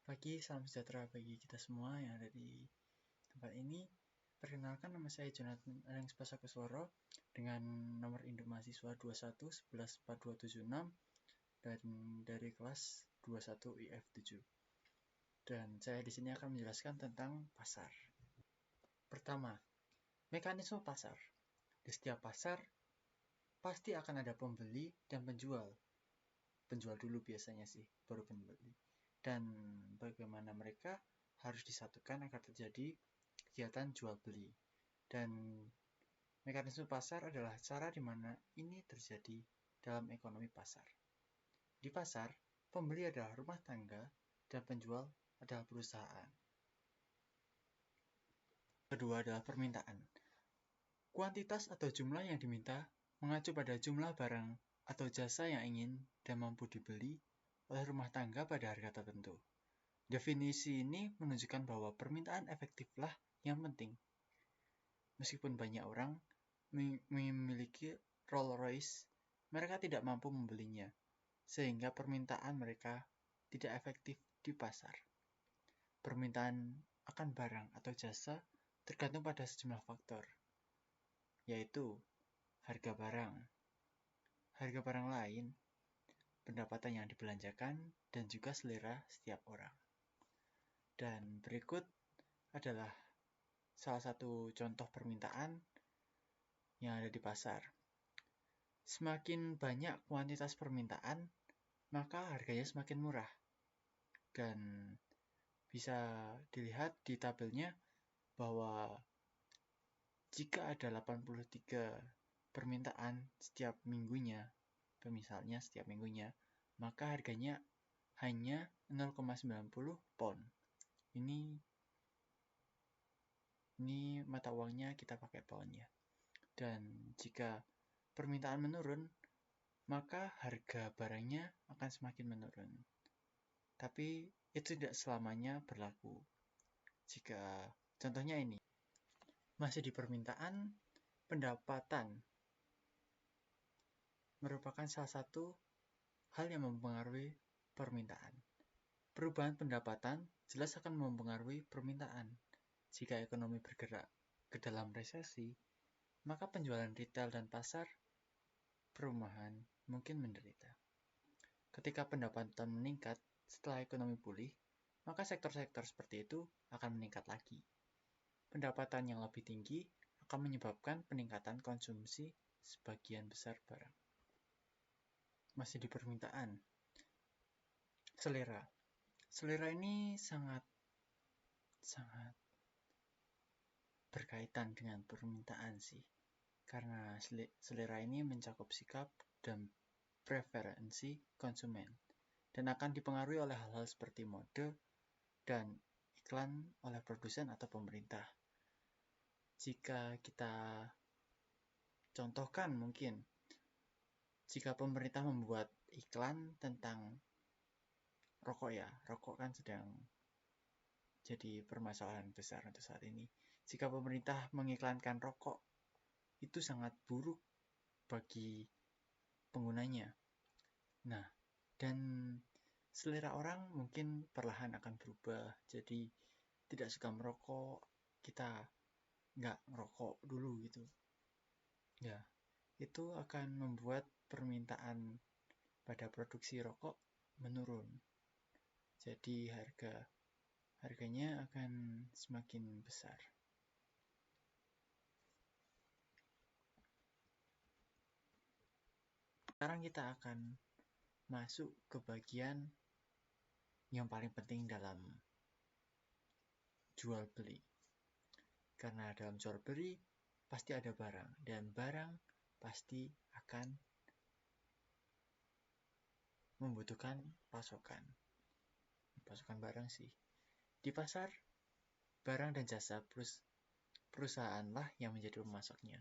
Pagi, salam sejahtera bagi kita semua yang ada di tempat ini. Perkenalkan, nama saya Jonathan Arengs Pasakusworo dengan nomor induk mahasiswa 21114276 dan dari kelas 21 IF7. Dan saya di sini akan menjelaskan tentang pasar. Pertama, mekanisme pasar. Di setiap pasar pasti akan ada pembeli dan penjual. Penjual dulu biasanya sih, baru pembeli. Dan bagaimana mereka harus disatukan agar terjadi kegiatan jual beli. Dan mekanisme pasar adalah cara di mana ini terjadi dalam ekonomi pasar. Di pasar, pembeli adalah rumah tangga dan penjual adalah perusahaan. Kedua adalah permintaan. Kuantitas atau jumlah yang diminta mengacu pada jumlah barang atau jasa yang ingin dan mampu dibeli oleh rumah tangga pada harga tertentu. Definisi ini menunjukkan bahwa permintaan efektiflah yang penting. Meskipun banyak orang memiliki Rolls Royce, mereka tidak mampu membelinya, sehingga permintaan mereka tidak efektif di pasar. Permintaan akan barang atau jasa tergantung pada sejumlah faktor, yaitu harga barang lain, pendapatan yang dibelanjakan, dan juga selera setiap orang. Dan berikut adalah salah satu contoh permintaan yang ada di pasar. Semakin banyak kuantitas permintaan, maka harganya semakin murah. Dan bisa dilihat di tabelnya bahwa jika ada 83 permintaan setiap minggunya, misalnya setiap minggunya, maka harganya hanya 0,90 pound. Ini mata uangnya kita pakai pound ya. Dan jika permintaan menurun, maka harga barangnya akan semakin menurun. Tapi itu tidak selamanya berlaku. Jika contohnya ini, masih di permintaan, pendapatan merupakan salah satu hal yang mempengaruhi permintaan. Perubahan pendapatan jelas akan mempengaruhi permintaan. Jika ekonomi bergerak ke dalam resesi, maka penjualan retail dan pasar perumahan mungkin menderita. Ketika pendapatan meningkat setelah ekonomi pulih, maka sektor-sektor seperti itu akan meningkat lagi. Pendapatan yang lebih tinggi akan menyebabkan peningkatan konsumsi sebagian besar barang. Masih di permintaan. Selera. Selera ini sangat berkaitan dengan permintaan sih. Karena selera ini mencakup sikap dan preferensi konsumen dan akan dipengaruhi oleh hal-hal seperti mode dan iklan oleh produsen atau pemerintah. Jika kita contohkan mungkin, jika pemerintah membuat iklan tentang rokok ya, rokok kan sedang jadi permasalahan besar untuk saat ini. Jika pemerintah mengiklankan rokok, itu sangat buruk bagi penggunanya. Nah, dan selera orang mungkin perlahan akan berubah. Jadi tidak suka merokok, kita nggak ngerokok dulu gitu. Ya, itu akan membuat permintaan pada produksi rokok menurun. Jadi harganya akan semakin besar. Sekarang kita akan masuk ke bagian yang paling penting dalam jual beli. Karena dalam jual beli pasti ada barang, dan barang pasti akan membutuhkan pasokan barang sih. Di pasar, barang dan jasa perusahaanlah yang menjadi pemasoknya.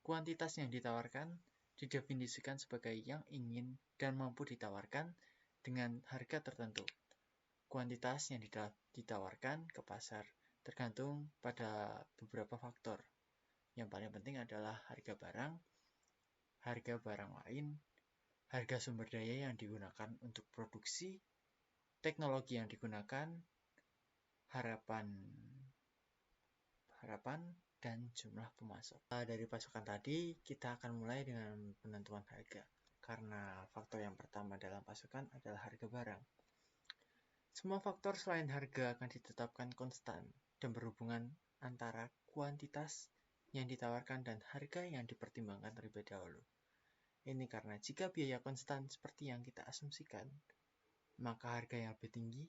Kuantitas yang ditawarkan didefinisikan sebagai yang ingin dan mampu ditawarkan dengan harga tertentu. Kuantitas yang ditawarkan ke pasar tergantung pada beberapa faktor. Yang paling penting adalah harga barang lain, harga sumber daya yang digunakan untuk produksi, teknologi yang digunakan, harapan dan jumlah pemasok. Dari pasukan tadi, kita akan mulai dengan penentuan harga. Karena faktor yang pertama dalam pasukan adalah harga barang. Semua faktor selain harga akan ditetapkan konstan dan berhubungan antara kuantitas yang ditawarkan dan harga yang dipertimbangkan terlebih dahulu. Ini karena jika biaya konstan seperti yang kita asumsikan, maka harga yang lebih tinggi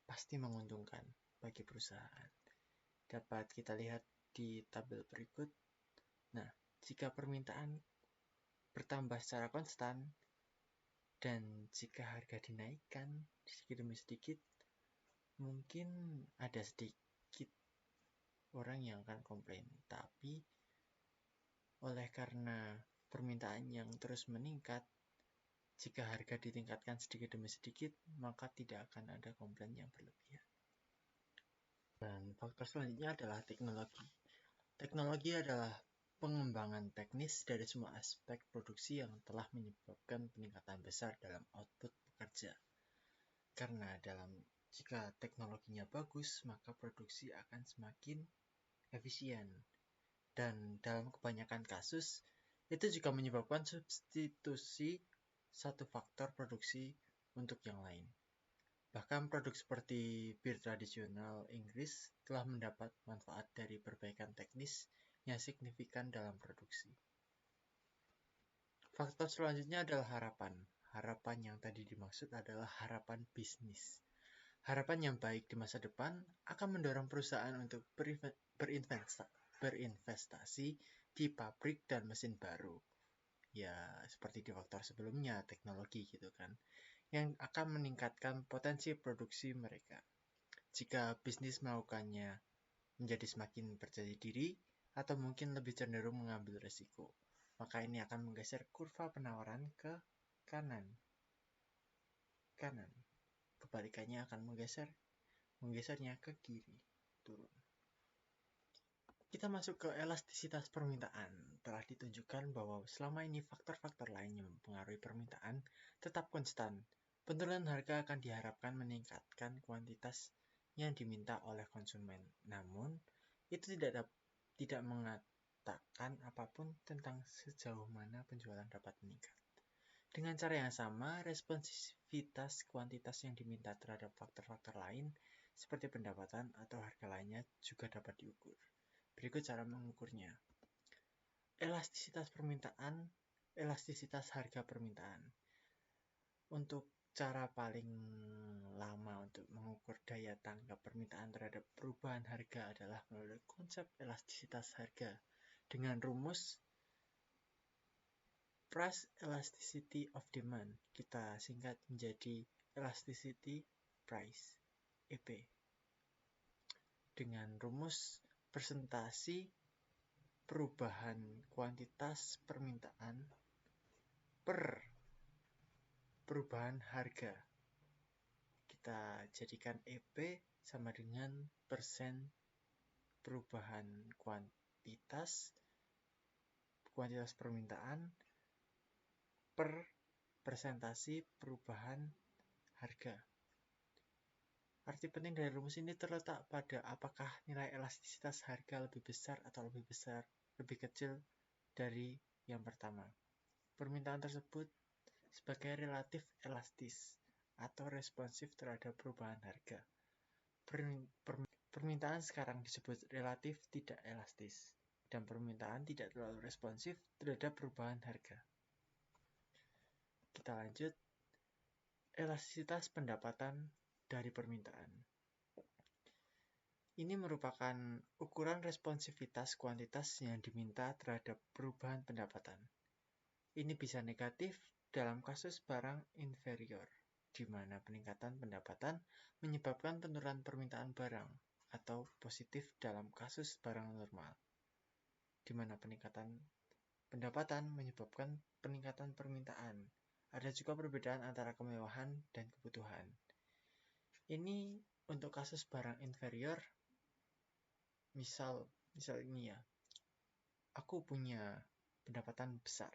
pasti menguntungkan bagi perusahaan. Dapat kita lihat di tabel berikut. Nah, jika permintaan bertambah secara konstan dan jika harga dinaikkan sedikit demi sedikit, mungkin ada sedikit orang yang akan komplain. Tapi oleh karena permintaan yang terus meningkat, jika harga ditingkatkan sedikit demi sedikit, maka tidak akan ada komplain yang berlebihan. Dan faktor selanjutnya adalah teknologi. Teknologi adalah pengembangan teknis dari semua aspek produksi yang telah menyebabkan peningkatan besar dalam output pekerja. Karena jika teknologinya bagus, maka produksi akan semakin efisien. Dan dalam kebanyakan kasus, itu juga menyebabkan substitusi satu faktor produksi untuk yang lain. Bahkan produk seperti bir tradisional Inggris telah mendapat manfaat dari perbaikan teknis yang signifikan dalam produksi. Faktor selanjutnya adalah harapan. Harapan yang tadi dimaksud adalah harapan bisnis. Harapan yang baik di masa depan akan mendorong perusahaan untuk berinvestasi di pabrik dan mesin baru. Ya, seperti di faktor sebelumnya, teknologi gitu kan, yang akan meningkatkan potensi produksi mereka. Jika bisnis melakukannya menjadi semakin percaya diri atau mungkin lebih cenderung mengambil risiko, maka ini akan menggeser kurva penawaran ke kanan. Kebalikannya akan menggesernya ke kiri, turun. Kita masuk ke elastisitas permintaan. Telah ditunjukkan bahwa selama ini faktor-faktor lain yang mempengaruhi permintaan tetap konstan. Penurunan harga akan diharapkan meningkatkan kuantitas yang diminta oleh konsumen. Namun, itu tidak mengatakan apapun tentang sejauh mana penjualan dapat meningkat. Dengan cara yang sama, responsivitas kuantitas yang diminta terhadap faktor-faktor lain seperti pendapatan atau harga lainnya juga dapat diukur. Berikut cara mengukurnya. Elastisitas harga permintaan. Untuk cara paling lama untuk mengukur daya tanggap permintaan terhadap perubahan harga adalah melalui konsep elastisitas harga dengan rumus Price Elasticity of Demand. Kita singkat menjadi Elasticity Price, EP. Dengan rumus presentasi perubahan kuantitas permintaan per perubahan harga. Kita jadikan EP sama dengan persen perubahan kuantitas permintaan per presentasi perubahan harga. Arti penting dari rumus ini terletak pada apakah nilai elastisitas harga lebih besar atau lebih kecil dari yang pertama. Permintaan tersebut sebagai relatif elastis atau responsif terhadap perubahan harga. Permintaan sekarang disebut relatif tidak elastis dan permintaan tidak terlalu responsif terhadap perubahan harga. Kita lanjut. Elastisitas pendapatan dari permintaan. Ini merupakan ukuran responsivitas kuantitas yang diminta terhadap perubahan pendapatan. Ini bisa negatif dalam kasus barang inferior, di mana peningkatan pendapatan menyebabkan penurunan permintaan barang, atau positif dalam kasus barang normal, di mana peningkatan pendapatan menyebabkan peningkatan permintaan. Ada juga perbedaan antara kemewahan dan kebutuhan. Ini untuk kasus barang inferior, misal ini ya, aku punya pendapatan besar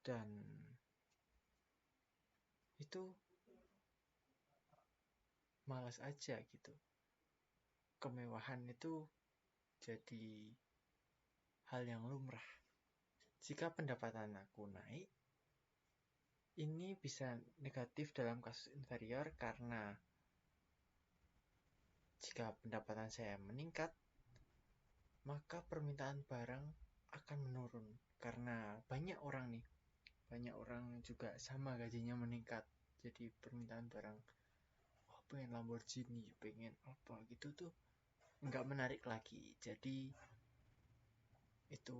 dan itu malas aja gitu. Kemewahan itu jadi hal yang lumrah. Jika pendapatan aku naik, ini bisa negatif dalam kasus inferior karena jika pendapatan saya meningkat, maka permintaan barang akan menurun karena banyak orang juga sama gajinya meningkat. Jadi permintaan barang, pengen Lamborghini, pengen apa gitu tuh nggak menarik lagi. Jadi itu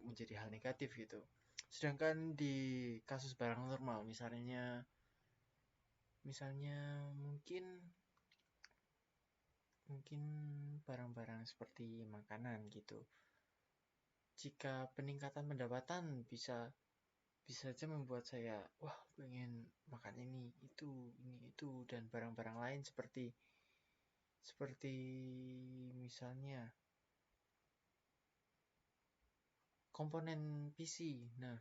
menjadi hal negatif gitu. Sedangkan di kasus barang normal, misalnya mungkin barang-barang seperti makanan gitu. Jika peningkatan pendapatan bisa saja membuat saya pengen makan ini itu dan barang-barang lain seperti misalnya komponen PC. Nah,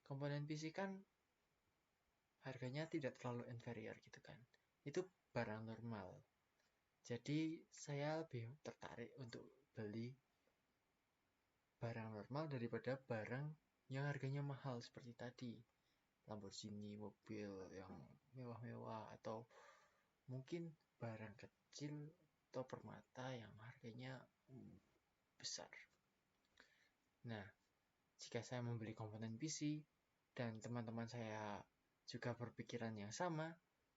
komponen PC kan harganya tidak terlalu inferior gitu kan. Itu barang normal. Jadi saya lebih tertarik untuk beli barang normal daripada barang yang harganya mahal seperti tadi. Lamborghini, mobil yang mewah-mewah, atau mungkin barang kecil atau permata yang harganya besar. Nah, jika saya membeli komponen PC dan teman-teman saya juga berpikiran yang sama,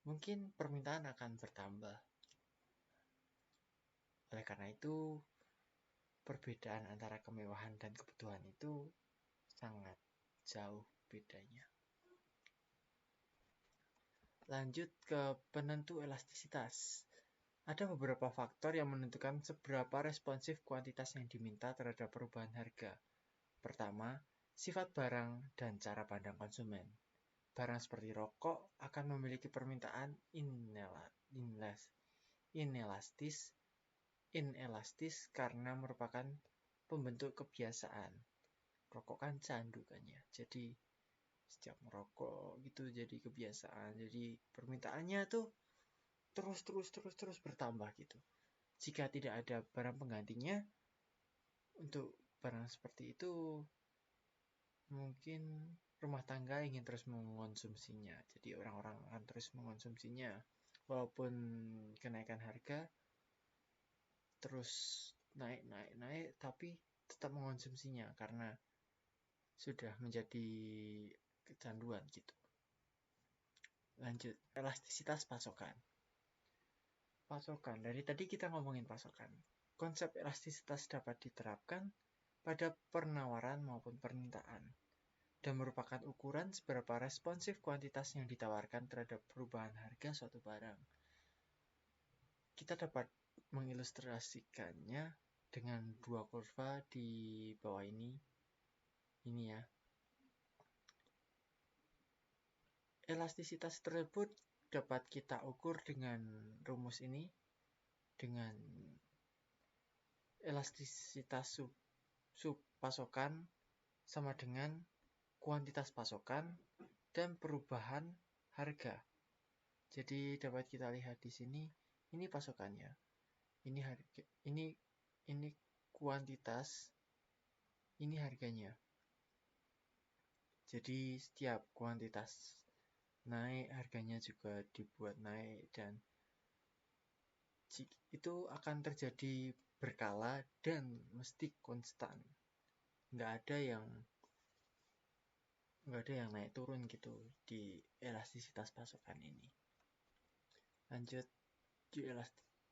mungkin permintaan akan bertambah. Oleh karena itu, perbedaan antara kemewahan dan kebutuhan itu sangat jauh bedanya. Lanjut ke penentu elastisitas. Ada beberapa faktor yang menentukan seberapa responsif kuantitas yang diminta terhadap perubahan harga. Pertama, sifat barang dan cara pandang konsumen. Barang seperti rokok akan memiliki permintaan inelastis karena merupakan pembentuk kebiasaan. Rokok kan candu kan ya. Jadi setiap merokok gitu jadi kebiasaan. Jadi permintaannya tuh terus bertambah gitu. Jika tidak ada barang penggantinya untuk barang seperti itu, mungkin rumah tangga ingin terus mengonsumsinya. Jadi orang-orang akan terus mengonsumsinya. Walaupun kenaikan harga terus naik, tapi tetap mengonsumsinya karena sudah menjadi kecanduan gitu. Lanjut, elastisitas pasokan. Dari tadi kita ngomongin pasokan. Konsep elastisitas dapat diterapkan pada penawaran maupun permintaan dan merupakan ukuran seberapa responsif kuantitas yang ditawarkan terhadap perubahan harga suatu barang. Kita dapat mengilustrasikannya dengan dua kurva di bawah ini. Ini ya. Elastisitas tersebut dapat kita ukur dengan rumus ini, dengan elastisitas sub pasokan sama dengan kuantitas pasokan dan perubahan harga. Jadi dapat kita lihat di sini, ini pasokannya, ini harga, ini kuantitas, ini harganya. Jadi setiap kuantitas naik, harganya juga dibuat naik, dan itu akan terjadi berkala dan mesti konstan. Nggak ada yang naik turun gitu di elastisitas pasokan ini. Lanjut,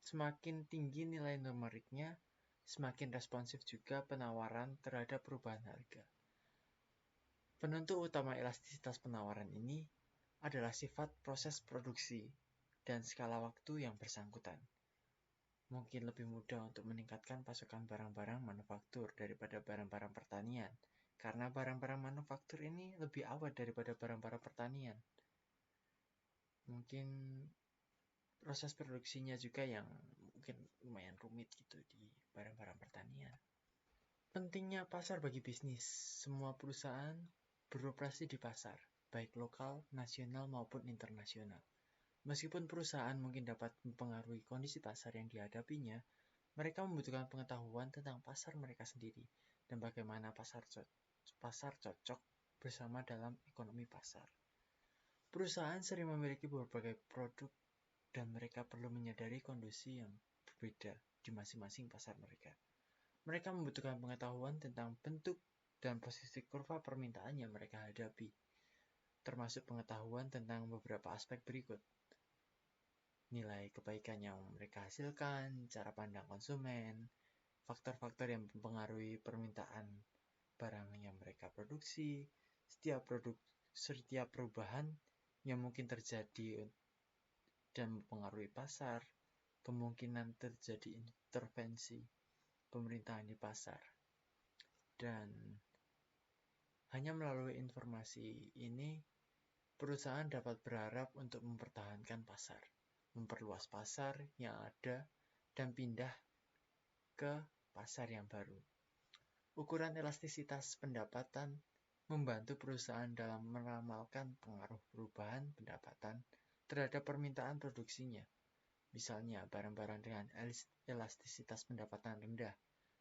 semakin tinggi nilai numeriknya, semakin responsif juga penawaran terhadap perubahan harga. Penentu utama elastisitas penawaran ini adalah sifat proses produksi dan skala waktu yang bersangkutan. Mungkin lebih mudah untuk meningkatkan pasokan barang-barang manufaktur daripada barang-barang pertanian, karena barang-barang manufaktur ini lebih awet daripada barang-barang pertanian. Mungkin proses produksinya juga yang mungkin lumayan rumit gitu di barang-barang pertanian. Pentingnya pasar bagi bisnis. Semua perusahaan beroperasi di pasar. baik lokal, nasional maupun internasional. Meskipun perusahaan mungkin dapat mempengaruhi kondisi pasar yang dihadapinya, mereka membutuhkan pengetahuan tentang pasar mereka sendiri dan bagaimana pasar cocok bersama dalam ekonomi pasar. Perusahaan sering memiliki berbagai produk dan mereka perlu menyadari kondisi yang berbeda di masing-masing pasar mereka. Mereka membutuhkan pengetahuan tentang bentuk dan posisi kurva permintaan yang mereka hadapi, termasuk pengetahuan tentang beberapa aspek berikut. Nilai kebaikan yang mereka hasilkan, cara pandang konsumen, faktor-faktor yang mempengaruhi permintaan barang yang mereka produksi, setiap perubahan yang mungkin terjadi dan mempengaruhi pasar, kemungkinan terjadi intervensi pemerintahan di pasar. Dan hanya melalui informasi ini, perusahaan dapat berharap untuk mempertahankan pasar, memperluas pasar yang ada, dan pindah ke pasar yang baru. Ukuran elastisitas pendapatan membantu perusahaan dalam meramalkan pengaruh perubahan pendapatan terhadap permintaan produksinya. Misalnya, barang-barang dengan elastisitas pendapatan rendah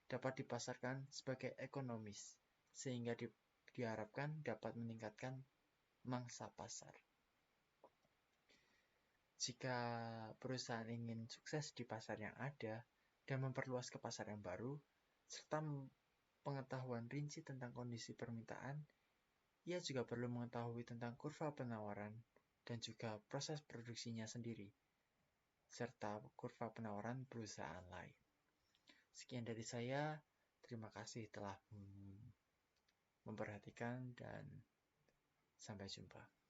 dapat dipasarkan sebagai ekonomis, sehingga diharapkan dapat meningkatkan mangsa pasar. Jika perusahaan ingin sukses di pasar yang ada dan memperluas ke pasar yang baru, serta pengetahuan rinci tentang kondisi permintaan, ia juga perlu mengetahui tentang kurva penawaran dan juga proses produksinya sendiri, serta kurva penawaran perusahaan lain. Sekian dari saya, terima kasih telah memperhatikan dan sampai jumpa.